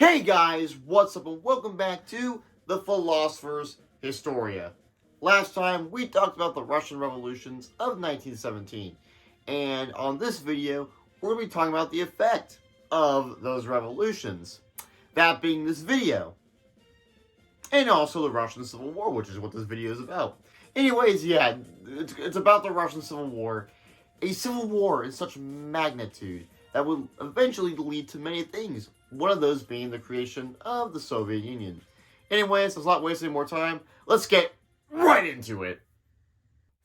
Hey guys, what's up and welcome back to the Philosopher's Historia. Last time we talked about the Russian revolutions of 1917, and on this video we're going to be talking about the effect of those revolutions. That being this video, and also the Russian Civil War, which is what this video is about. Anyways, yeah, it's about the Russian Civil War. A civil war in such magnitude that would eventually lead to many things, one of those being the creation of the Soviet Union. Anyways, let's not waste any more time. Let's get right into it.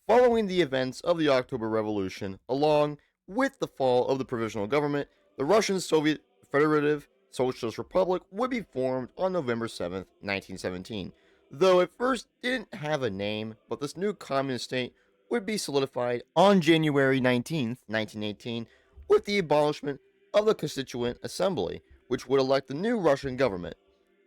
Following the events of the October Revolution, along with the fall of the provisional government, the Russian Soviet Federative Socialist Republic would be formed on November 7th, 1917. Though it first didn't have a name, but this new communist state would be solidified on January 19th, 1918, with the abolishment of the Constituent Assembly, which would elect the new Russian government.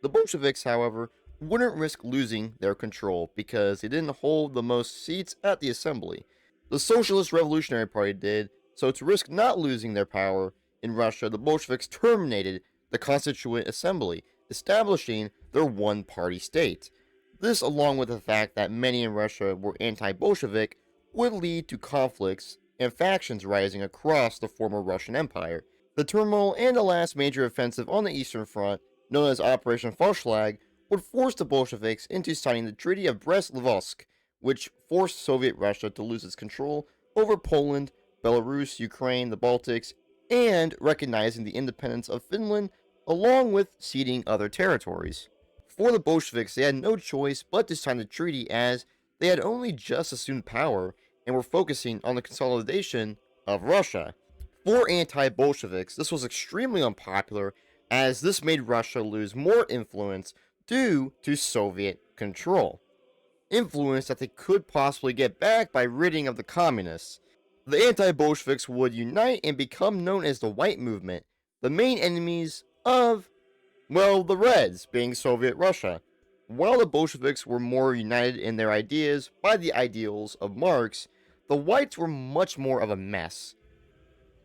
The Bolsheviks, however, wouldn't risk losing their control because they didn't hold the most seats at the assembly. The Socialist Revolutionary Party did, so to risk not losing their power in Russia, the Bolsheviks terminated the Constituent Assembly, establishing their one-party state. This, along with the fact that many in Russia were anti-Bolshevik, would lead to conflicts and factions rising across the former Russian Empire. The turmoil and the last major offensive on the Eastern Front, known as Operation Vorschlag, would force the Bolsheviks into signing the Treaty of Brest-Litovsk, which forced Soviet Russia to lose its control over Poland, Belarus, Ukraine, the Baltics, and recognizing the independence of Finland, along with ceding other territories. For the Bolsheviks, they had no choice but to sign the treaty as they had only just assumed power and were focusing on the consolidation of Russia. For anti-Bolsheviks, this was extremely unpopular as this made Russia lose more influence due to Soviet control. Influence that they could possibly get back by ridding of the communists. The anti-Bolsheviks would unite and become known as the White Movement, the main enemies of, well, the Reds, being Soviet Russia. While the Bolsheviks were more united in their ideas by the ideals of Marx, the Whites were much more of a mess.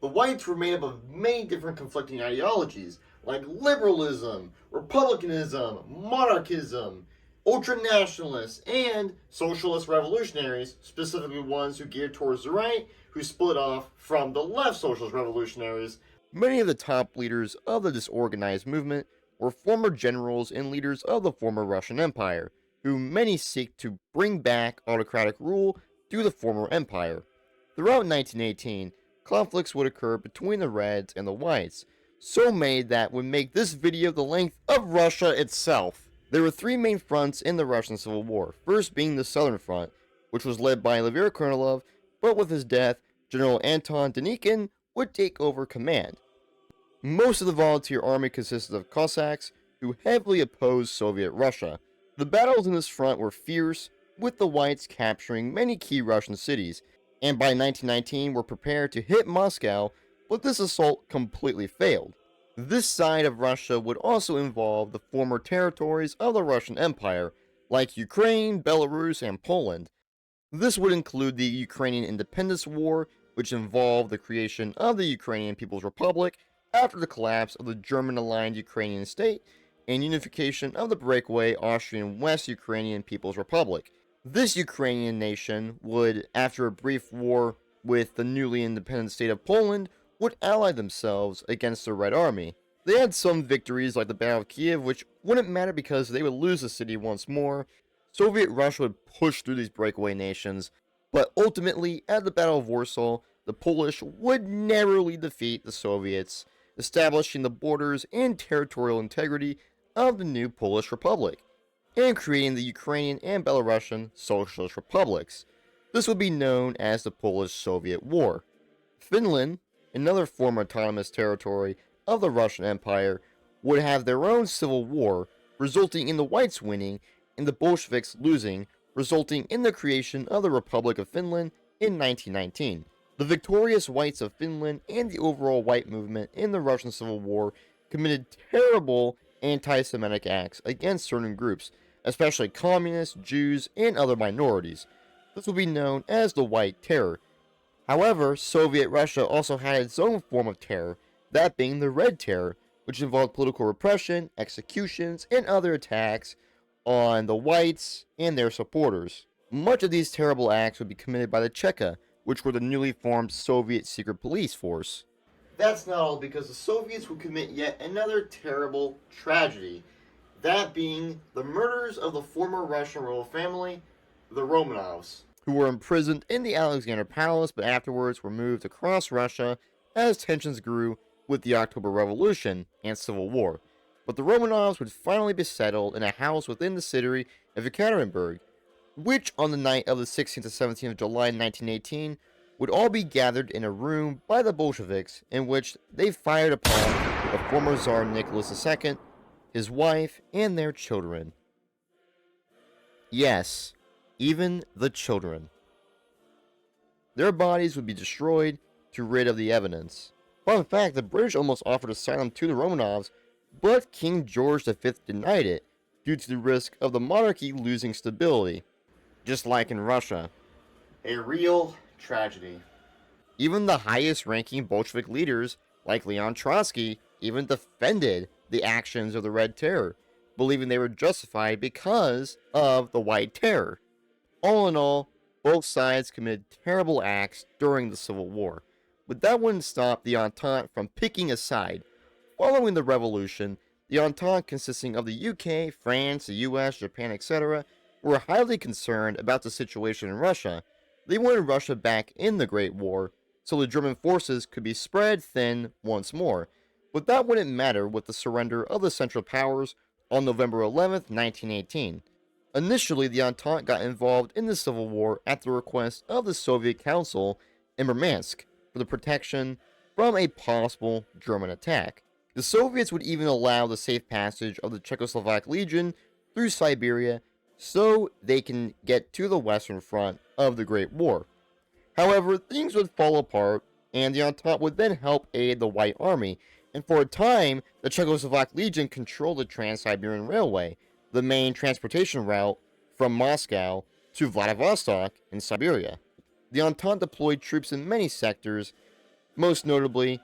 The Whites were made up of many different conflicting ideologies, like liberalism, republicanism, monarchism, ultranationalists, and socialist revolutionaries, specifically ones who geared towards the right, who split off from the left socialist revolutionaries. Many of the top leaders of the disorganized movement were former generals and leaders of the former Russian Empire, who many seek to bring back autocratic rule to the former empire. Throughout 1918, conflicts would occur between the Reds and the Whites, so many that would make this video the length of Russia itself. There were three main fronts in the Russian Civil War, first being the Southern Front, which was led by Vladimir Kornilov, but with his death, General Anton Denikin would take over command. Most of the volunteer army consisted of Cossacks who heavily opposed Soviet Russia. The battles in this front were fierce, with the Whites capturing many key Russian cities, and by 1919 were prepared to hit Moscow, but this assault completely failed. This side of Russia would also involve the former territories of the Russian Empire, like Ukraine, Belarus, and Poland. This would include the Ukrainian Independence War, which involved the creation of the Ukrainian People's Republic after the collapse of the German-aligned Ukrainian state and unification of the breakaway Austrian West Ukrainian People's Republic. This Ukrainian nation would, after a brief war with the newly independent state of Poland, would ally themselves against the Red Army. They had some victories like the Battle of Kiev, which wouldn't matter because they would lose the city once more. Soviet Russia would push through these breakaway nations, but ultimately, at the Battle of Warsaw, the Polish would narrowly defeat the Soviets, establishing the borders and territorial integrity of the new Polish Republic, and creating the Ukrainian and Belarusian Socialist Republics. This would be known as the Polish-Soviet War. Finland, another former autonomous territory of the Russian Empire, would have their own civil war, resulting in the Whites winning and the Bolsheviks losing, resulting in the creation of the Republic of Finland in 1919. The victorious Whites of Finland and the overall White movement in the Russian Civil War committed terrible anti-Semitic acts against certain groups, especially communists, Jews, and other minorities. This would be known as the White Terror. However, Soviet Russia also had its own form of terror, that being the Red Terror, which involved political repression, executions, and other attacks on the whites and their supporters. Much of these terrible acts would be committed by the Cheka, which were the newly formed Soviet secret police force. That's not all, because the Soviets would commit yet another terrible tragedy, that being the murders of the former Russian royal family, the Romanovs, who were imprisoned in the Alexander Palace but afterwards were moved across Russia as tensions grew with the October Revolution and Civil War. But the Romanovs would finally be settled in a house within the city of Ekaterinburg, which on the night of the 16th to 17th of July 1918 would all be gathered in a room by the Bolsheviks, in which they fired upon the former Tsar Nicholas II, his wife, and their children. Yes, even the children. Their bodies would be destroyed to rid of the evidence. Fun fact, the British almost offered asylum to the Romanovs, but King George V denied it due to the risk of the monarchy losing stability, just like in Russia. A real tragedy. Even the highest-ranking Bolshevik leaders, like Leon Trotsky, even defended the actions of the Red Terror, believing they were justified because of the White Terror. All in all, both sides committed terrible acts during the Civil War, but that wouldn't stop the Entente from picking a side. Following the Revolution, the Entente, consisting of the UK, France, the US, Japan, etc., were highly concerned about the situation in Russia. They wanted Russia back in the Great War, so the German forces could be spread thin once more, but that wouldn't matter with the surrender of the Central Powers on November 11th, 1918. Initially, the Entente got involved in the Civil War at the request of the Soviet Council in Murmansk for the protection from a possible German attack. The Soviets would even allow the safe passage of the Czechoslovak Legion through Siberia so they can get to the Western Front of the Great War. However, things would fall apart, and the Entente would then help aid the White Army, and for a time, the Czechoslovak Legion controlled the Trans-Siberian Railway, the main transportation route from Moscow to Vladivostok in Siberia. The Entente deployed troops in many sectors, most notably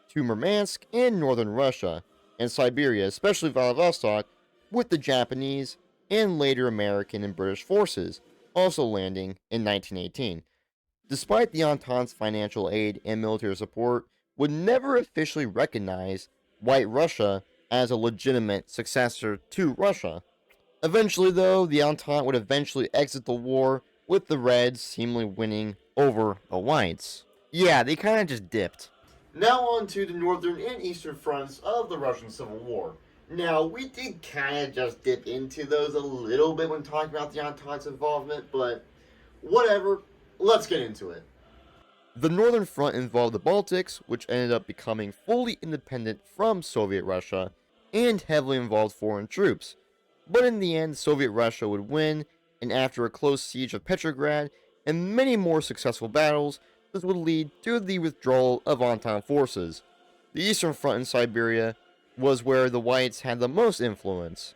to Murmansk and northern Russia, and Siberia, especially Vladivostok, with the Japanese and later American and British forces also landing in 1918. Despite the Entente's financial aid and military support, would never officially recognize White Russia as a legitimate successor to Russia. Eventually, though, the Entente would eventually exit the war, with the Reds seemingly winning over the Whites. Yeah, they kind of just dipped. Now on to the northern and eastern fronts of the Russian Civil War. Now, we did kind of just dip into those a little bit when talking about the Entente's involvement, but whatever, let's get into it. The northern front involved the Baltics, which ended up becoming fully independent from Soviet Russia, and heavily involved foreign troops. But in the end, Soviet Russia would win, and after a close siege of Petrograd and many more successful battles, this would lead to the withdrawal of Entente forces. The eastern front in Siberia was where the Whites had the most influence,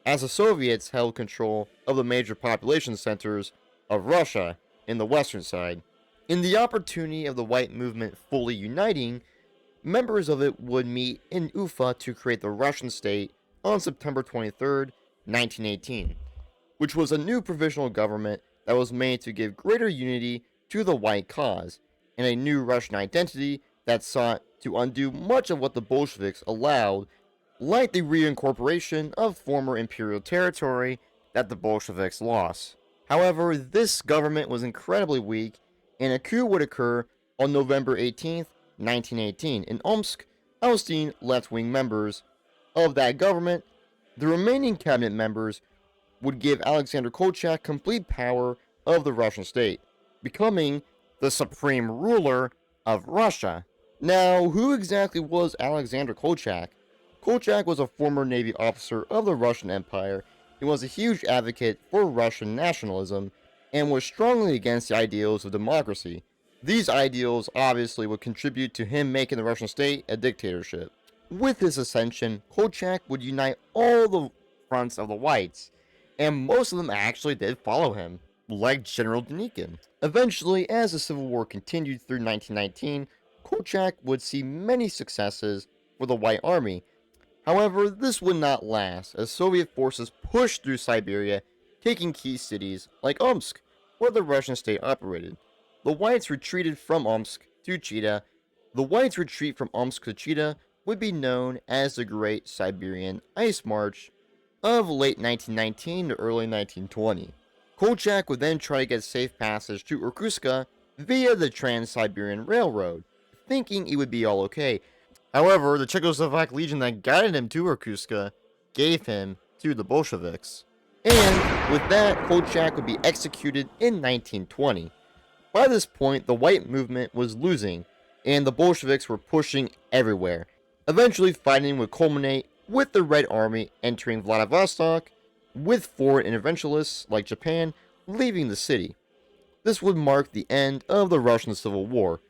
as the Soviets held control of the major population centers of Russia in the western side. In the opportunity of the White movement fully uniting, members of it would meet in Ufa to create the Russian state on September 23, 1918, which was a new provisional government that was made to give greater unity to the White cause, and a new Russian identity that sought to undo much of what the Bolsheviks allowed, like the reincorporation of former imperial territory that the Bolsheviks lost. However, this government was incredibly weak, and a coup would occur on November 18, 1918, in Omsk, ousting left-wing members of that government. The remaining cabinet members would give Alexander Kolchak complete power of the Russian state, becoming the supreme ruler of Russia. Now, who exactly was Alexander Kolchak? Kolchak was a former Navy officer of the Russian Empire. He was a huge advocate for Russian nationalism and was strongly against the ideals of democracy. These ideals obviously would contribute to him making the Russian state a dictatorship. With his ascension, Kolchak would unite all the fronts of the Whites, and most of them actually did follow him, like General Denikin. Eventually, as the Civil War continued through 1919, Kolchak would see many successes for the White Army. However, this would not last, as Soviet forces pushed through Siberia, taking key cities like Omsk, where the Russian state operated. The Whites retreated from Omsk to Chita. The Whites' retreat from Omsk to Chita would be known as the Great Siberian Ice March of late 1919 to early 1920. Kolchak would then try to get safe passage to Irkutsk via the Trans-Siberian Railroad, thinking it would be all okay. However, the Czechoslovak legion that guided him to Irkutsk gave him to the Bolsheviks. And with that, Kolchak would be executed in 1920. By this point, the White movement was losing, and the Bolsheviks were pushing everywhere. Eventually, fighting would culminate with the Red Army entering Vladivostok, with foreign interventionists like Japan leaving the city. This would mark the end of the Russian Civil War.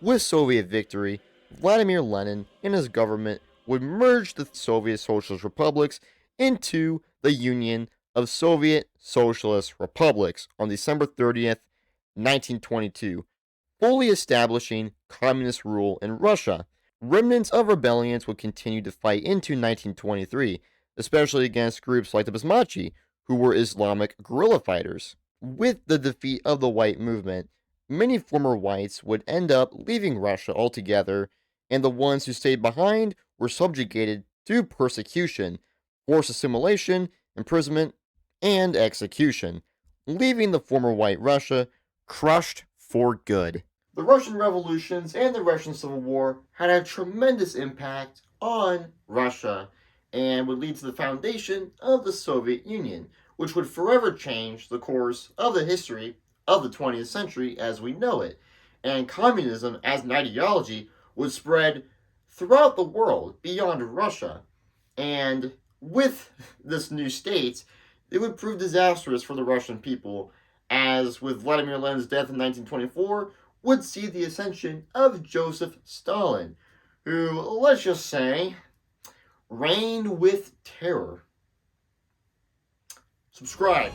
With Soviet victory, Vladimir Lenin and his government would merge the Soviet Socialist Republics into the Union of Soviet Socialist Republics on December 30th, 1922, fully establishing communist rule in Russia. Remnants of rebellions would continue to fight into 1923, especially against groups like the Basmachi, who were Islamic guerrilla fighters. With the defeat of the White movement, many former whites would end up leaving Russia altogether, and the ones who stayed behind were subjugated to persecution, forced assimilation, imprisonment, and execution, leaving the former white Russia crushed for good. The Russian revolutions and the Russian Civil War had a tremendous impact on Russia and would lead to the foundation of the Soviet Union, which would forever change the course of the history of the 20th century as we know it. And communism as an ideology would spread throughout the world beyond Russia. And with this new state, it would prove disastrous for the Russian people, as with Vladimir Lenin's death in 1924, would see the ascension of Joseph Stalin, who, let's just say, reigned with terror. Subscribe.